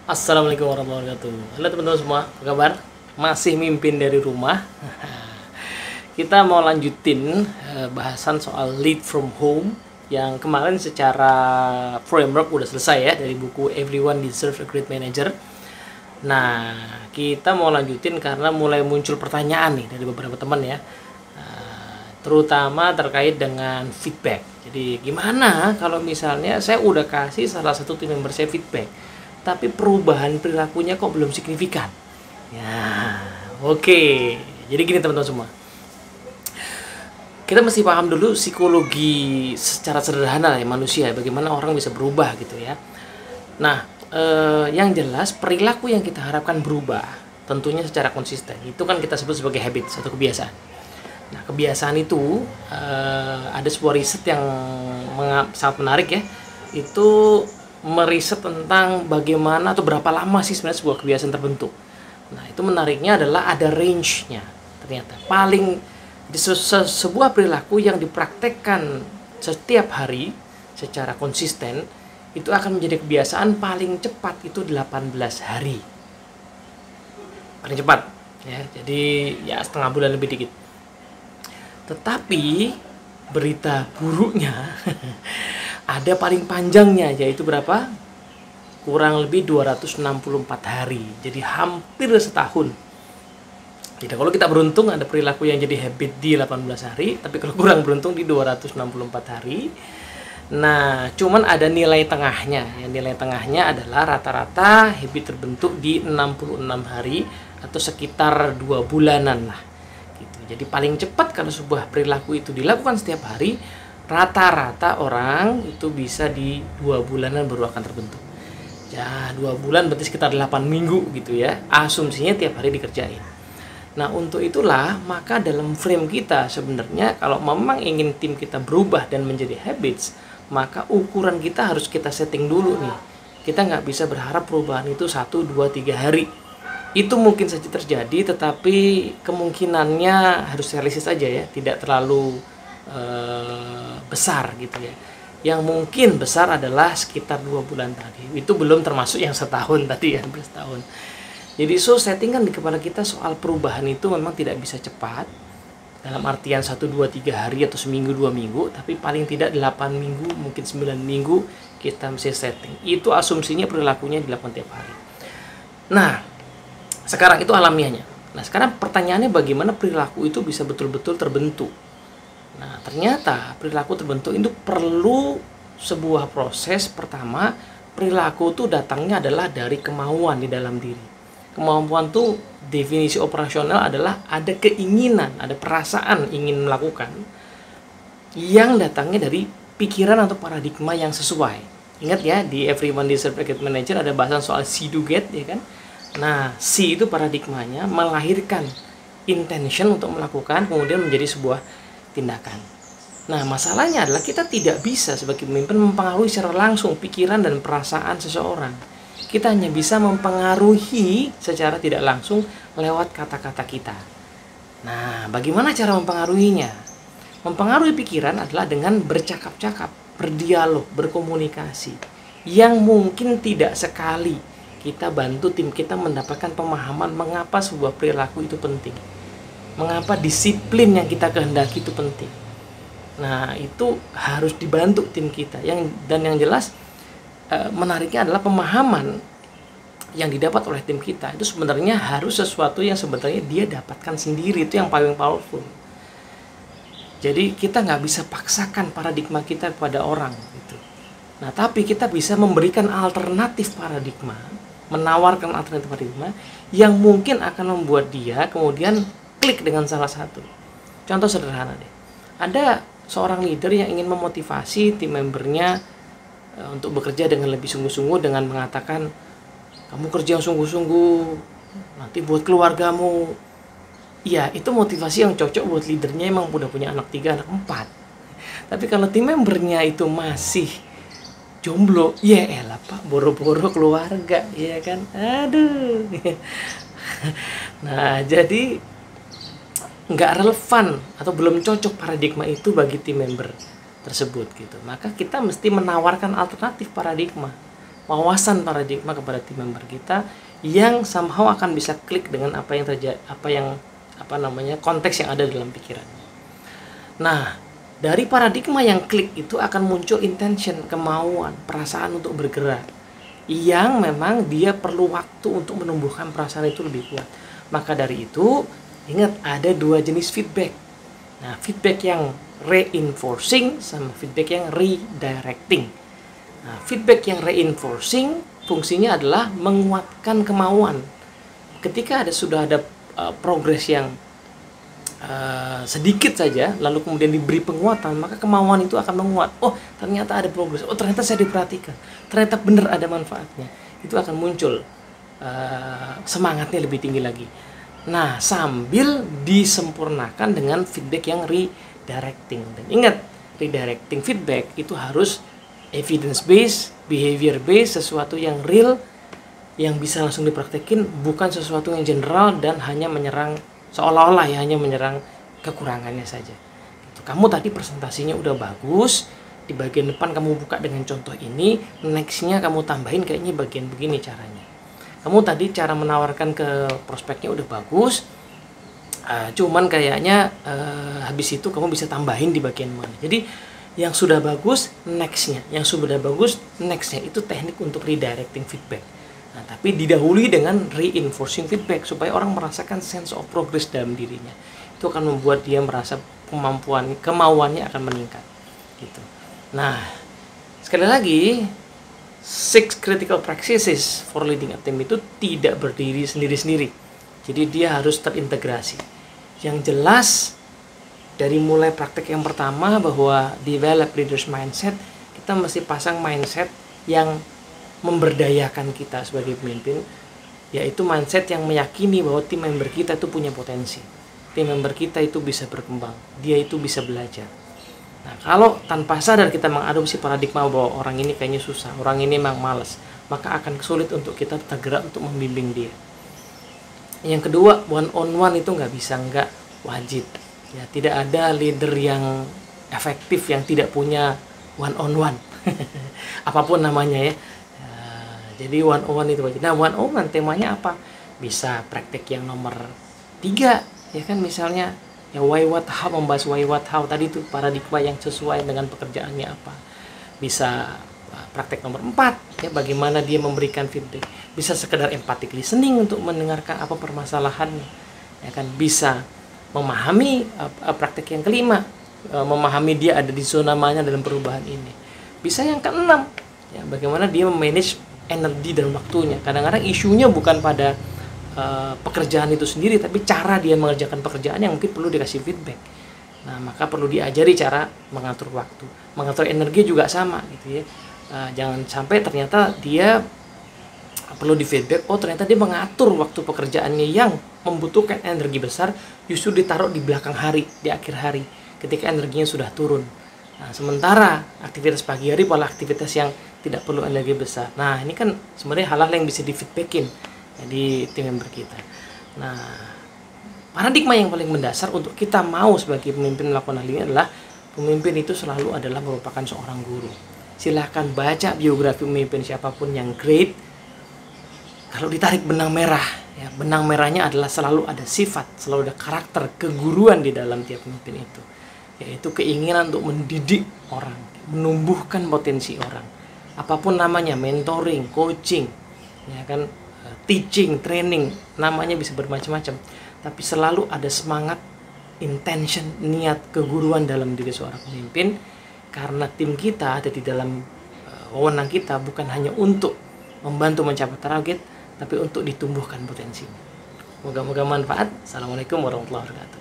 Assalamualaikum warahmatullahi wabarakatuh. Halo teman-teman semua, apa kabar? Masih mimpin dari rumah. Kita mau lanjutin bahasan soal lead from home yang kemarin secara framework udah selesai ya, dari buku Everyone Deserves a Great Manager. Nah, kita mau lanjutin karena mulai muncul pertanyaan nih dari beberapa teman ya, terutama terkait dengan feedback. Jadi gimana kalau misalnya saya udah kasih salah satu tim member saya feedback, tapi perubahan perilakunya kok belum signifikan? Ya, oke. Jadi gini teman-teman semua, kita mesti paham dulu psikologi secara sederhana ya manusia, bagaimana orang bisa berubah gitu ya. Nah, yang jelas perilaku yang kita harapkan berubah tentunya secara konsisten, itu kan kita sebut sebagai habit, satu kebiasaan. Nah, kebiasaan itu ada sebuah riset yang sangat menarik ya, itu meriset tentang bagaimana atau berapa lama sih sebenarnya sebuah kebiasaan terbentuk. Nah, itu menariknya adalah ada range-nya. Ternyata paling sebuah perilaku yang dipraktekkan setiap hari secara konsisten itu akan menjadi kebiasaan paling cepat itu 18 hari. Paling cepat ya. Jadi ya setengah bulan lebih dikit. Tetapi berita buruknya ada paling panjangnya, yaitu berapa? Kurang lebih 264 hari. Jadi hampir setahun. Jadi kalau kita beruntung ada perilaku yang jadi habit di 18 hari, tapi kalau kurang beruntung di 264 hari. Nah, cuman ada nilai tengahnya. Yang nilai tengahnya adalah rata-rata habit terbentuk di 66 hari atau sekitar 2 bulanan lah. Gitu. Jadi paling cepat kalau sebuah perilaku itu dilakukan setiap hari, rata-rata orang itu bisa di 2 bulanan baru akan terbentuk. Ya, 2 bulan berarti sekitar 8 minggu gitu ya. Asumsinya tiap hari dikerjain. Nah, untuk itulah maka dalam frame kita sebenarnya kalau memang ingin tim kita berubah dan menjadi habits, maka ukuran kita harus kita setting dulu nih. Kita nggak bisa berharap perubahan itu 1, 2, 3 hari. Itu mungkin saja terjadi, tetapi kemungkinannya harus realistis aja ya, tidak terlalu besar gitu ya. Yang mungkin besar adalah sekitar 2 bulan tadi. Itu belum termasuk yang setahun tadi ya, setahun. Jadi settingan di kepala kita soal perubahan itu memang tidak bisa cepat, dalam artian 1, 2, 3 hari atau seminggu, 2 minggu, tapi paling tidak 8 minggu, mungkin 9 minggu kita mesti setting. Itu asumsinya perilakunya dilakukan tiap hari. Nah, sekarang itu alamiahnya. Nah, sekarang pertanyaannya bagaimana perilaku itu bisa betul-betul terbentuk. Nah, ternyata perilaku terbentuk itu perlu sebuah proses. Pertama, perilaku itu datangnya adalah dari kemauan di dalam diri. Kemampuan itu definisi operasional adalah ada keinginan, ada perasaan ingin melakukan yang datangnya dari pikiran atau paradigma yang sesuai. Ingat ya, di Everyone Deserves a Great Manager ada bahasan soal see do get ya kan. Nah, see itu paradigmanya melahirkan intention untuk melakukan, kemudian menjadi sebuah tindakan. Nah, masalahnya adalah kita tidak bisa sebagai pemimpin mempengaruhi secara langsung pikiran dan perasaan seseorang. Kita hanya bisa mempengaruhi secara tidak langsung lewat kata-kata kita. Nah, bagaimana cara mempengaruhinya? Mempengaruhi pikiran adalah dengan bercakap-cakap, berdialog, berkomunikasi. Yang mungkin tidak sekali kita bantu tim kita mendapatkan pemahaman mengapa sebuah perilaku itu penting. Mengapa disiplin yang kita kehendaki itu penting. Nah, itu harus dibantu tim kita. Dan yang jelas menariknya adalah pemahaman yang didapat oleh tim kita itu sebenarnya harus sesuatu yang sebenarnya dia dapatkan sendiri. Itu yang paling powerful. Jadi kita nggak bisa paksakan paradigma kita kepada orang gitu. Nah, tapi kita bisa memberikan alternatif paradigma, menawarkan alternatif paradigma yang mungkin akan membuat dia kemudian klik dengan salah satu. Contoh sederhana deh. Ada seorang leader yang ingin memotivasi tim membernya untuk bekerja dengan lebih sungguh-sungguh dengan mengatakan, kamu kerja yang sungguh-sungguh, nanti buat keluargamu. Ya, itu motivasi yang cocok buat leadernya emang udah punya anak 3, anak 4. Tapi kalau tim membernya itu masih jomblo, ya elah pak, boro-boro keluarga, ya kan? Aduh. Nah, jadi nggak relevan atau belum cocok paradigma itu bagi tim member. tersebut gitu. Maka kita mesti menawarkan alternatif paradigma, wawasan paradigma kepada tim member kita yang somehow akan bisa klik dengan apa yang terjadi, konteks yang ada dalam pikirannya. Nah, dari paradigma yang klik itu akan muncul intention, kemauan, perasaan untuk bergerak, yang memang dia perlu waktu untuk menumbuhkan perasaan itu lebih kuat. Maka dari itu, ingat ada dua jenis feedback. Nah, feedback yang reinforcing sama feedback yang redirecting. Nah, feedback yang reinforcing fungsinya adalah menguatkan kemauan. Ketika sudah ada progres yang sedikit saja, lalu kemudian diberi penguatan, maka kemauan itu akan menguat. Oh, ternyata ada progres. Oh, ternyata saya diperhatikan. Ternyata benar ada manfaatnya. Itu akan muncul semangatnya lebih tinggi lagi. Nah, sambil disempurnakan dengan feedback yang redirecting. Dan ingat, redirecting feedback itu harus evidence based, behavior based, sesuatu yang real, yang bisa langsung dipraktekin, bukan sesuatu yang general dan hanya menyerang seolah-olah ya, hanya menyerang kekurangannya saja. Kamu tadi presentasinya udah bagus, di bagian depan kamu buka dengan contoh ini, nextnya kamu tambahin kayaknya bagian begini caranya. Kamu tadi cara menawarkan ke prospeknya udah bagus, cuman kayaknya habis itu kamu bisa tambahin di bagian mana. Jadi yang sudah bagus nextnya, yang sudah bagus nextnya, itu teknik untuk redirecting feedback. Nah, tapi didahului dengan reinforcing feedback supaya orang merasakan sense of progress dalam dirinya. Itu akan membuat dia merasa kemauannya akan meningkat. Gitu. Nah, sekali lagi, 6 critical practices for leading a team itu tidak berdiri sendiri-sendiri. Jadi dia harus terintegrasi. Yang jelas dari mulai praktek yang pertama bahwa develop leaders mindset, kita mesti pasang mindset yang memberdayakan kita sebagai pemimpin, yaitu mindset yang meyakini bahwa tim member kita itu punya potensi. Tim member kita itu bisa berkembang, dia itu bisa belajar. Nah, kalau tanpa sadar kita mengadopsi paradigma bahwa orang ini kayaknya susah, orang ini memang malas, maka akan sulit untuk kita tergerak untuk membimbing dia. Yang kedua, one on one itu nggak bisa, nggak wajib. Ya, tidak ada leader yang efektif yang tidak punya one on one, apapun namanya ya. Jadi one on one itu wajib. Nah, one on one temanya apa? Bisa praktek yang nomor 3, ya kan, misalnya ya why what how, membahas why what how tadi itu paradigma yang sesuai dengan pekerjaannya apa. Bisa praktek nomor 4 ya, bagaimana dia memberikan feedback. Bisa sekedar empathic listening untuk mendengarkan apa permasalahannya, ya kan. Bisa memahami praktek yang kelima, memahami dia ada di zona mana dalam perubahan ini. Bisa yang keenam ya, bagaimana dia memanage energi dan waktunya. Kadang-kadang isunya bukan pada pekerjaan itu sendiri, tapi cara dia mengerjakan pekerjaan yang mungkin perlu dikasih feedback. Nah, maka perlu diajari cara mengatur waktu, mengatur energi juga sama gitu ya. Jangan sampai ternyata dia perlu di feedback, oh ternyata dia mengatur waktu pekerjaannya yang membutuhkan energi besar justru ditaruh di belakang hari, di akhir hari ketika energinya sudah turun. Nah, sementara aktivitas pagi hari pola aktivitas yang tidak perlu energi besar. Nah, ini kan sebenarnya hal-hal yang bisa di feedbackin di tim member kita. Nah, paradigma yang paling mendasar untuk kita mau sebagai pemimpin melakukan hal ini adalah pemimpin itu selalu adalah merupakan seorang guru. Silahkan baca biografi pemimpin siapapun yang great. Kalau ditarik benang merah, ya, benang merahnya adalah selalu ada sifat, selalu ada karakter keguruan di dalam tiap pemimpin itu, yaitu keinginan untuk mendidik orang, menumbuhkan potensi orang. Apapun namanya, mentoring, coaching, ya kan, teaching, training, namanya bisa bermacam-macam, tapi selalu ada semangat, intention, niat keguruan dalam diri seorang pemimpin, karena tim kita ada di dalam wewenang kita bukan hanya untuk membantu mencapai target, tapi untuk ditumbuhkan potensinya. Moga-moga manfaat. Assalamualaikum warahmatullahi wabarakatuh.